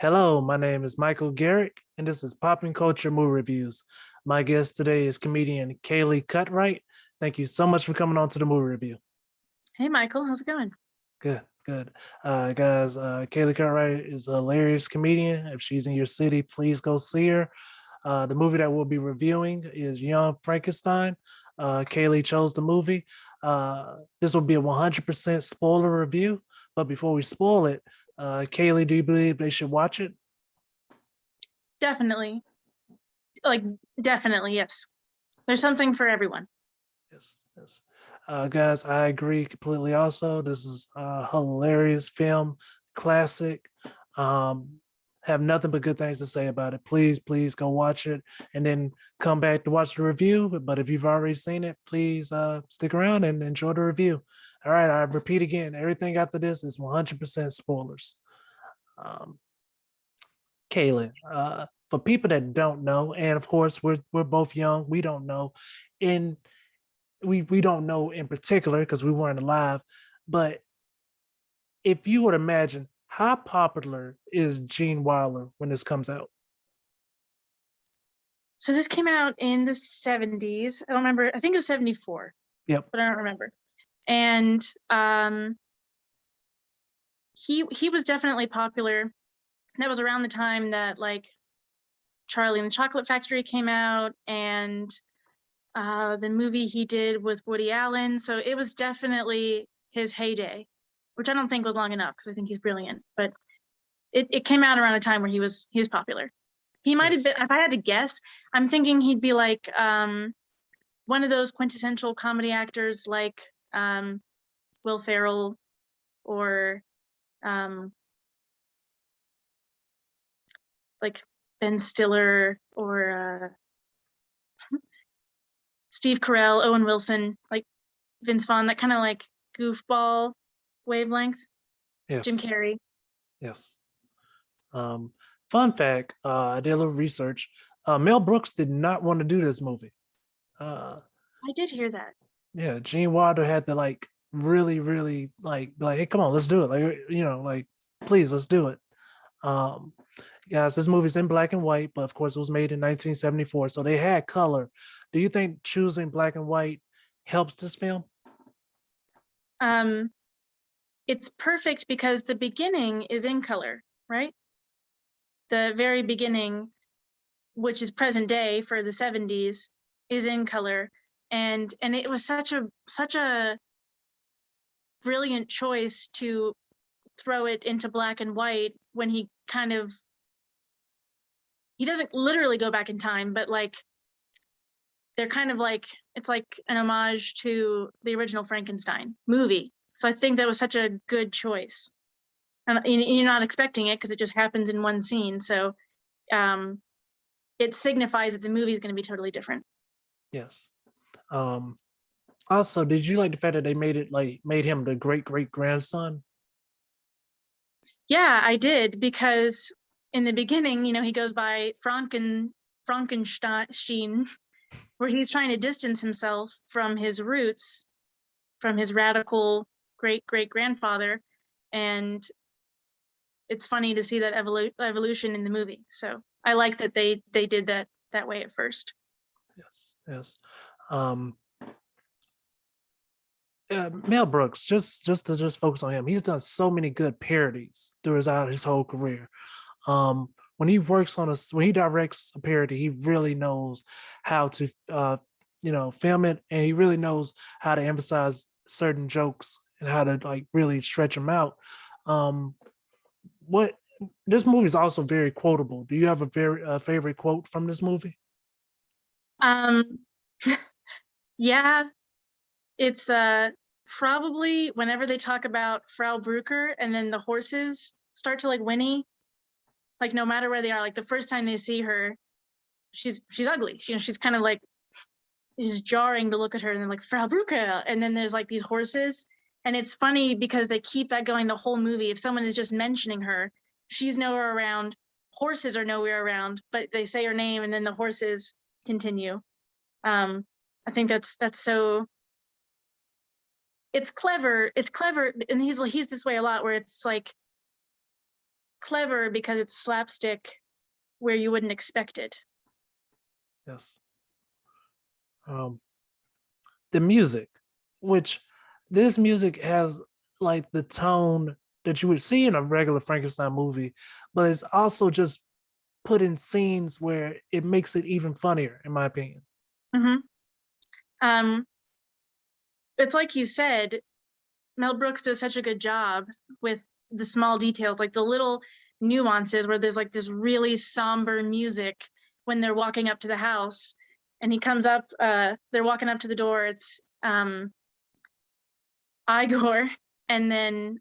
Hello, my name is Michael Garrick, and this is PoppinCulture Movie Reviews. My guest today is comedian Kaleigh Cutright. Thank you so much for coming on to the movie review. Hey, Michael, how's it going? Good, good. Guys, Kaleigh Cutright is a hilarious comedian. If she's in your city, please go see her. The movie that we'll be reviewing is Young Frankenstein. Kaleigh chose the movie. This will be a 100% spoiler review, but before we spoil it, Kaleigh, do you believe they should watch it? Definitely. Like, definitely, yes. There's something for everyone. Yes, yes. Guys, I agree completely also. This is a hilarious film, classic. Um, have nothing but good things to say about it. Please go watch it and then come back to watch the review. But if you've already seen it, please stick around and enjoy the review. All right, I repeat again, everything after this is 100% spoilers. Um, Kaleigh, for people that don't know, and of course we're both young, we don't know, and we don't know in particular because we weren't alive. But if you would imagine, how popular is Gene Wilder when this comes out? So this came out in the 70s. I don't remember. I think it was 74, Yep. but I don't remember. And he was definitely popular. That was around the time that like Charlie and the Chocolate Factory came out and the movie he did with Woody Allen. So it was definitely his heyday, which I don't think was long enough because I think he's brilliant. But it came out around a time where he was popular. He might have Yes. been, if I had to guess, I'm thinking he'd be like one of those quintessential comedy actors like Will Ferrell or um, like Ben Stiller or Steve Carell, Owen Wilson, like Vince Vaughn, that kind of like goofball wavelength. Jim Yes. Carrey. Yes. Um, Fun fact, I did a little research. Mel Brooks did not want to do this movie. Uh, I did hear that. yeah, Gene Wilder had to like really like, hey, come on, let's do it. Like, like, please, let's do it. Um, Guys, this movie's in black and white, but of course it was made in 1974, so they had color. Do you think choosing black and white helps this film? Um, it's perfect because the beginning is in color, right? The very beginning, which is present day for the 70s, is in color. And it was such a brilliant choice to throw it into black and white when he doesn't literally go back in time, but like they're kind of like it's like an homage to the original Frankenstein movie. So I think that was such a good choice. And you're not expecting it because it just happens in one scene. So um, it signifies that the movie is going to be totally different. Yes. Um, Also, did you like the fact that they made him the great grandson? Yeah, I did because in the beginning, he goes by Frankenstein, where he's trying to distance himself from his roots, from his radical great grandfather, and it's funny to see that evolution in the movie. So I like that they did that way at first. Yes, yes. Um, Mel Brooks, just focus on him. He's done so many good parodies throughout his whole career. When he works on when he directs a parody, he really knows how to film it, and he really knows how to emphasize certain jokes and how to like really stretch them out. Um, what This movie is also very quotable. Do you have a very favorite quote from this movie? Um, yeah, it's probably whenever they talk about Frau Brucker and then the horses start to like whinny, like no matter where they are, like the first time they see her, she's ugly. She's kind of like it's jarring to look at her and then like Frau Brucker, and then there's like these horses, and it's funny because they keep that going the whole movie. If someone is just mentioning her, she's nowhere around, horses are nowhere around, but they say her name and then the horses continue. Um, I think that's so it's clever, and he's this way a lot where it's like clever because it's slapstick where you wouldn't expect it. Yes. Um, the music, which this music has like the tone that you would see in a regular Frankenstein movie, but it's also just put in scenes where it makes it even funnier, in my opinion. Hmm. Um, it's like you said, Mel Brooks does such a good job with the small details, like the little nuances where there's like this really somber music when they're walking up to the house and he comes up, they're walking up to the door, it's Igor and then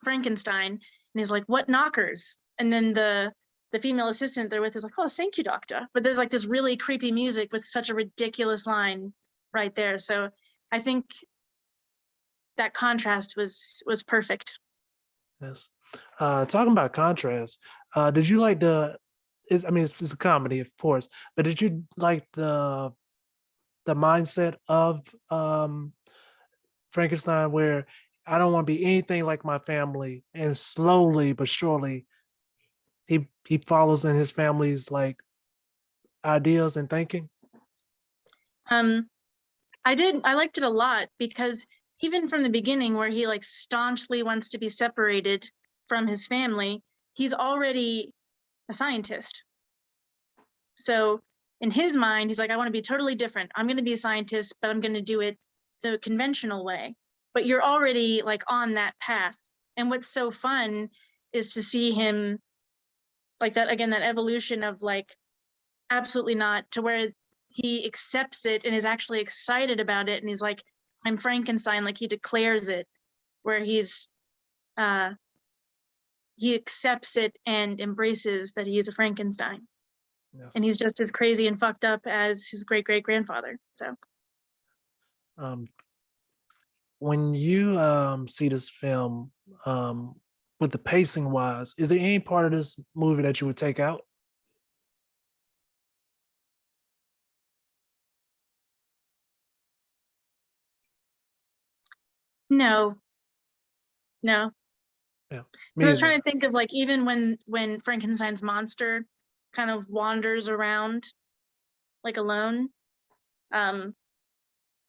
Frankenstein, and he's like, "What knockers?" And then the female assistant they're with is like, "Oh, thank you, doctor." But there's like this really creepy music with such a ridiculous line right there. So I think that contrast was perfect. Yes. Talking about contrast, did you like the? Is I mean, it's a comedy, of course, but did you like the mindset of Frankenstein, where I don't want to be anything like my family, and slowly but surely he follows in his family's like ideas and thinking. Um, I liked it a lot because even from the beginning, where he like staunchly wants to be separated from his family, he's already a scientist. So in his mind, he's like, I want to be totally different. I'm going to be a scientist, but I'm going to do it the conventional way. But you're already like on that path. And what's so fun is to see him like that again, that evolution of like absolutely not to where he accepts it and is actually excited about it. And he's like, I'm Frankenstein, like he declares it, where uh he accepts it and embraces that he is a Frankenstein. And Yes. he's just as crazy and fucked up as his great great grandfather. So, Um, when you see this film, with the pacing wise, is there any part of this movie that you would take out? no, no. Yeah, Because I me was either. trying to think of like even when Frankenstein's monster kind of wanders around like alone, um,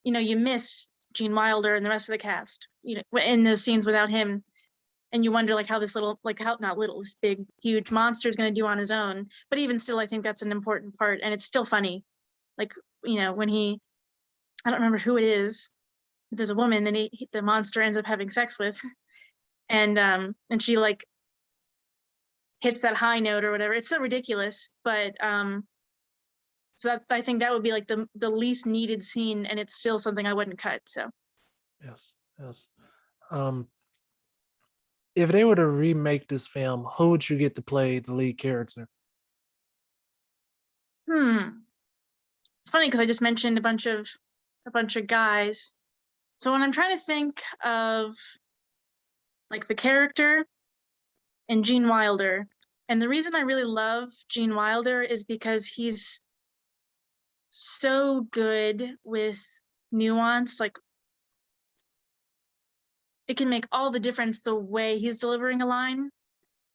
you miss Gene Wilder and the rest of the cast, in those scenes without him, and you wonder like how this little, like how not little, this big huge monster is going to do on his own. But even still, I think that's an important part, and it's still funny. Like when I don't remember who it is. There's a woman, then the monster ends up having sex with, and she like hits that high note or whatever. It's so ridiculous, but so I think that would be like the least needed scene, and it's still something I wouldn't cut. So, Yes, yes. Um, if they were to remake this film, who would you get to play the lead character? it's funny because I just mentioned a bunch of guys. So when I'm trying to think of like the character and Gene Wilder, and the reason I really love Gene Wilder is because he's so good with nuance. Like it can make all the difference the way he's delivering a line.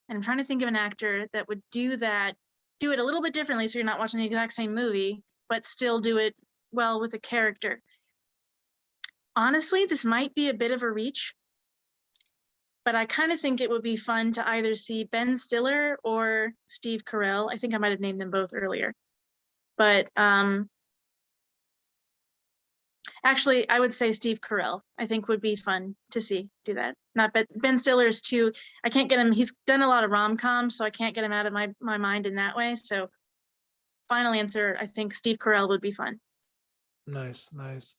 And I'm trying to think of an actor that would do that, do it a little bit differently so you're not watching the exact same movie, but still do it well with a character. Honestly, this might be a bit of a reach, but I kind of think it would be fun to either see Ben Stiller or Steve Carell. I think I might have named them both earlier. But actually, I would say Steve Carell. I think would be fun to see do that. Not Ben Stiller's too. I can't get him. He's done a lot of rom coms, so I can't get him out of my mind in that way. So, final answer. I think Steve Carell would be fun. Nice, nice.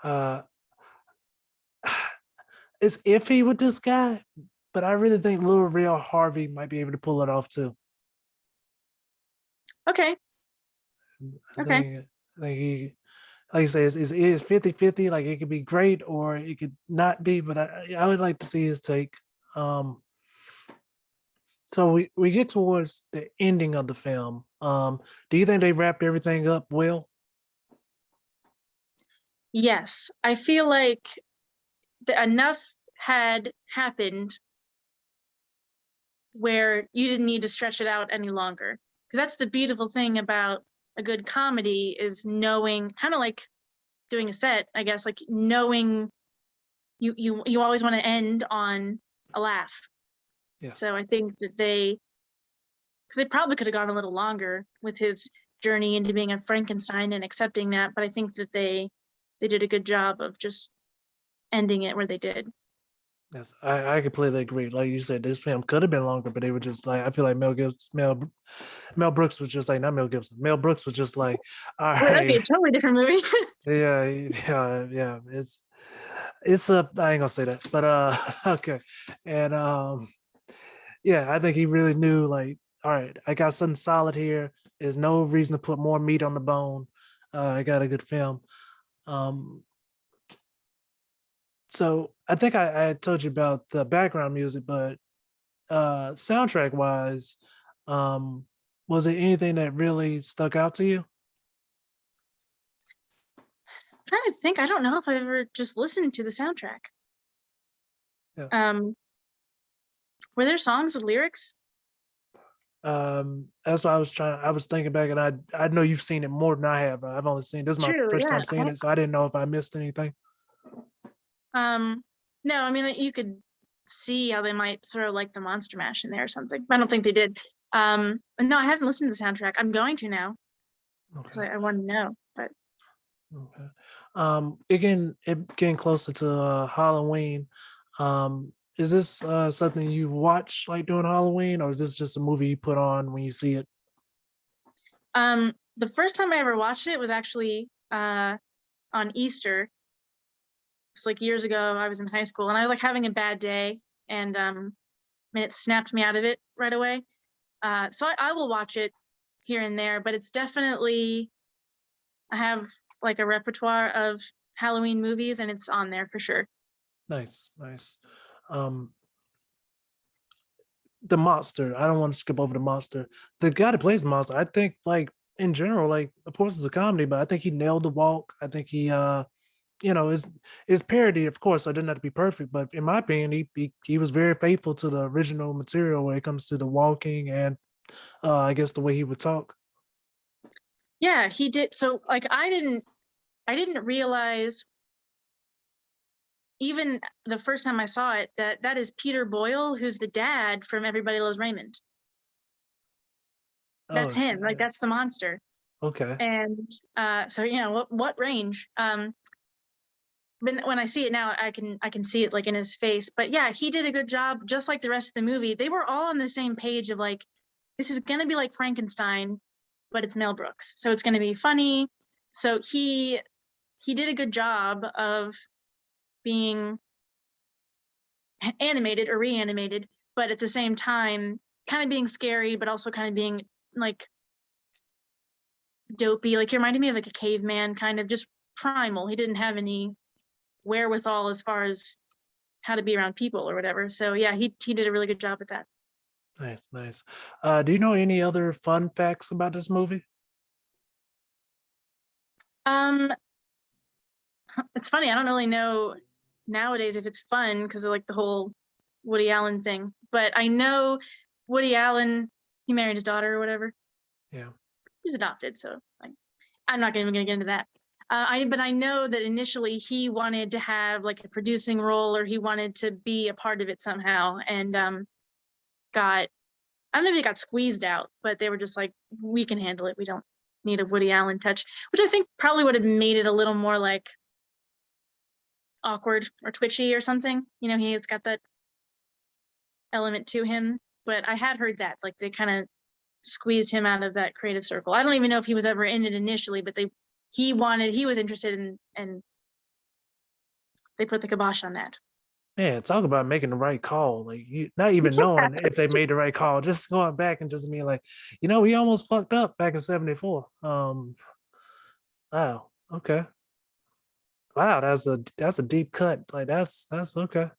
Uh, it's iffy with this guy, but I really think Little Real Harvey might be able to pull it off too. Okay. I Okay. think, I think he, like you say, it's 50-50. Like it could be great or it could not be, but I would like to see his take. Um, so we get towards the ending of the film. Do you think they wrapped everything up well? Yes, I feel like enough had happened where you didn't need to stretch it out any longer. Because that's the beautiful thing about a good comedy, is knowing, kind of like doing a set, I guess, like knowing you always want to end on a laugh. Yes. So I think that they probably could have gone a little longer with his journey into being a Frankenstein and accepting that, but I think that they did a good job of just ending it where they did. Yes, I completely agree. Like you said, this film could have been longer, but they were just like, I feel like Mel Brooks was just like, not Mel Gibson. Mel Brooks was just like, all Well, that'd be right, a totally different movie. yeah, yeah. It's I ain't gonna say that, but okay. And yeah, I think he really knew like, all right, I got something solid here. There's no reason to put more meat on the bone. I got a good film. Um, so I think I told you about the background music, but soundtrack wise, um, was it anything that really stuck out to you? I'm trying to think. I don't know if I've ever just listened to the soundtrack. Yeah. Um, were there songs with lyrics? That's what I was thinking back, and I know you've seen it more than I have. I've only seen this is my True, first yeah. time seeing it, so I didn't know if I missed anything. No, I mean, you could see how they might throw like the Monster Mash in there or something. I don't think they did. No, I haven't listened to the soundtrack. I'm going to now because Okay. I want to know. But Okay. It getting closer to Halloween. Is this something you watch like during Halloween, or is this just a movie you put on when you see it? the first time I ever watched it was actually on Easter. It's like years ago. I was in high school and I was like having a bad day, and I mean, it snapped me out of it right away. So I will watch it here and there, but it's definitely, I have like a repertoire of Halloween movies, and it's on there for sure. Nice, nice. Um, the monster. I don't want to skip over the monster. The guy that plays the monster, I think, like in general, like of course it's a comedy, but I think he nailed the walk. I think he, is parody, of course, so it didn't have to be perfect. But in my opinion, he was very faithful to the original material when it comes to the walking and I guess the way he would talk. Yeah, he did. So like I didn't realize even the first time I saw it that that is Peter Boyle, who's the dad from Everybody Loves Raymond. Oh, That's him. Like shit. that's the monster. Okay. And so what range? But when I see it now, I can see it like in his face. But yeah, he did a good job, just like the rest of the movie. They were all on the same page of like, this is gonna be like Frankenstein, but it's Mel Brooks, so it's gonna be funny. So he did a good job of being animated or reanimated, but at the same time, kind of being scary, but also kind of being like dopey. Like he reminded me of like a caveman, kind of just primal. He didn't have any wherewithal as far as how to be around people or whatever. So yeah, he did a really good job at that. Nice, nice. Do you know any other fun facts about this movie? Um, it's funny. I don't really know nowadays if it's fun because of like the whole Woody Allen thing, but I know Woody Allen, he married his daughter or whatever. Yeah. He's adopted, so like I'm not even gonna get into that. But I know that initially he wanted to have like a producing role, or he wanted to be a part of it somehow, and got, I don't know if he got squeezed out, but they were just like, we can handle it. We don't need a Woody Allen touch, which I think probably would have made it a little more like awkward or twitchy or something. You know, he's got that element to him. But I had heard that like they kind of squeezed him out of that creative circle. I don't even know if he was ever in it initially, but he was interested in, and they put the kibosh on that. Man, talk about making the right call. Like you not even knowing if they made the right call, just going back and just being like, we almost fucked up back in 74. Wow. Okay. Wow, that's a deep cut. Like that's okay.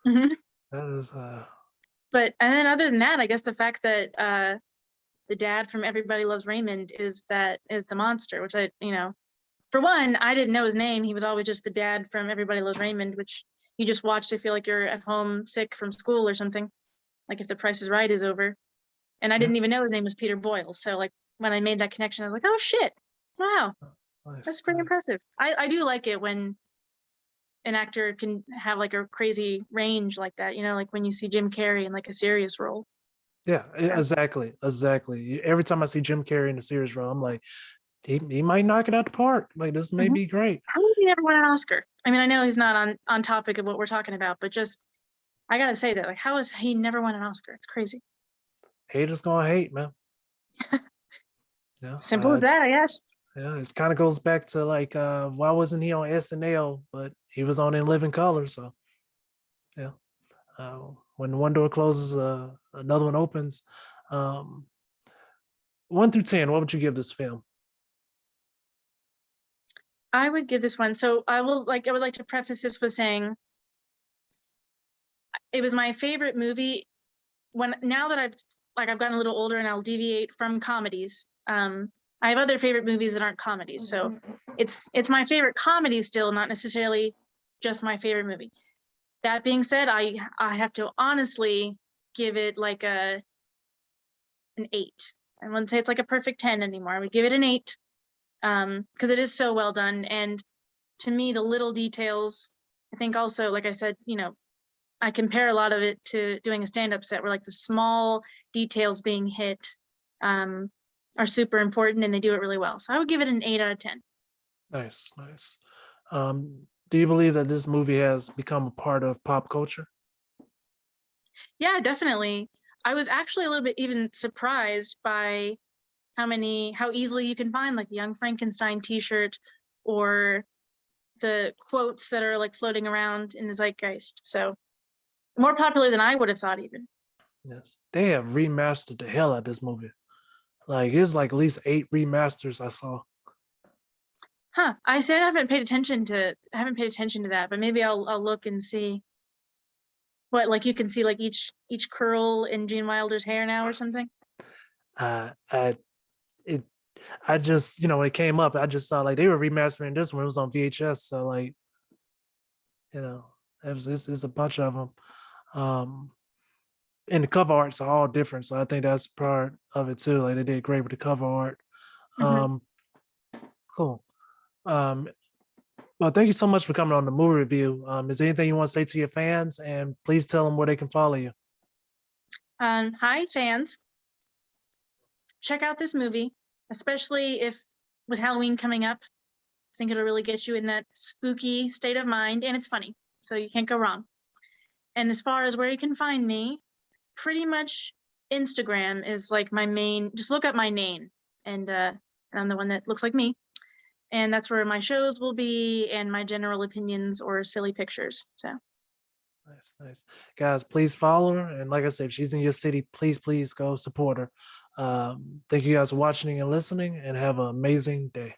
Mhm. That is But and then other than that, I guess the fact that the dad from Everybody Loves Raymond is the monster, which for one, I didn't know his name. He was always just the dad from Everybody Loves Raymond, which you just watch to feel like you're at home sick from school or something. like if The Price is Right is over. And I Yeah. didn't even know his name was Peter Boyle. So like when I made that connection, I was like, oh shit, wow, Nice, that's pretty nice. impressive. I do like it when an actor can have like a crazy range like that, like when you see Jim Carrey in like a serious role. Yeah, So exactly, exactly. Every time I see Jim Carrey in a serious role, I'm like, he might knock it out the park. Like this may mhm. be great. How has he never won an Oscar? I mean, I know he's not on topic of what we're talking about, but just I gotta say that, like, how has he never won an Oscar? It's crazy. Haters gonna hate, man. Yeah, Simple as that, I guess. yeah. It kind of goes back to like, why wasn't he on SNL? But he was on In Living Color. So yeah, when one door closes, another one opens. Um, 1 through 10, what would you give this film? I would give this one. So I would like to preface this with saying it was my favorite movie when now that I've gotten a little older and I'll deviate from comedies. I have other favorite movies that aren't comedies. So it's my favorite comedy still, not necessarily just my favorite movie. That being said, I have to honestly give it like an 8. I wouldn't say it's like a perfect 10 anymore. I would give it an 8 because it is so well done. And to me, the little details, I think also, like I said, I compare a lot of it to doing a stand-up set where like the small details being hit um, are super important and they do it really well. So I would give it an 8 out of 10. Nice, nice. Do you believe that this movie has become a part of pop culture? Yeah, definitely. I was actually a little bit even surprised by how easily you can find like the Young Frankenstein t-shirt or the quotes that are like floating around in the zeitgeist. So more popular than I would have thought even. Yes, they have remastered the hell out of this movie. Like it's like at least 8 remasters I saw. Huh. I said I haven't paid attention to that, but maybe I'll look and see what like you can see like each curl in Gene Wilder's hair now or something. I it I just when it came up, I just saw like they were remastering this one. It was on VHS, so like you know, it's a bunch of them. Um, and the cover arts are all different, so I think that's part of it too. Like they did great with the cover art. Hmm. Um, cool. Um, well, thank you so much for coming on the movie review. Is there anything you want to say to your fans? And please tell them where they can follow you. Hi fans, check out this movie, especially if with Halloween coming up. I think it'll really get you in that spooky state of mind, and it's funny, so you can't go wrong. And as far as where you can find me, pretty much Instagram is like my main. Just look up my name, and I'm the one that looks like me, and that's where my shows will be and my general opinions or silly pictures. So Nice, nice. Guys, please follow her. And like I said, if she's in your city, please go support her. Thank you guys for watching and listening, and have an amazing day.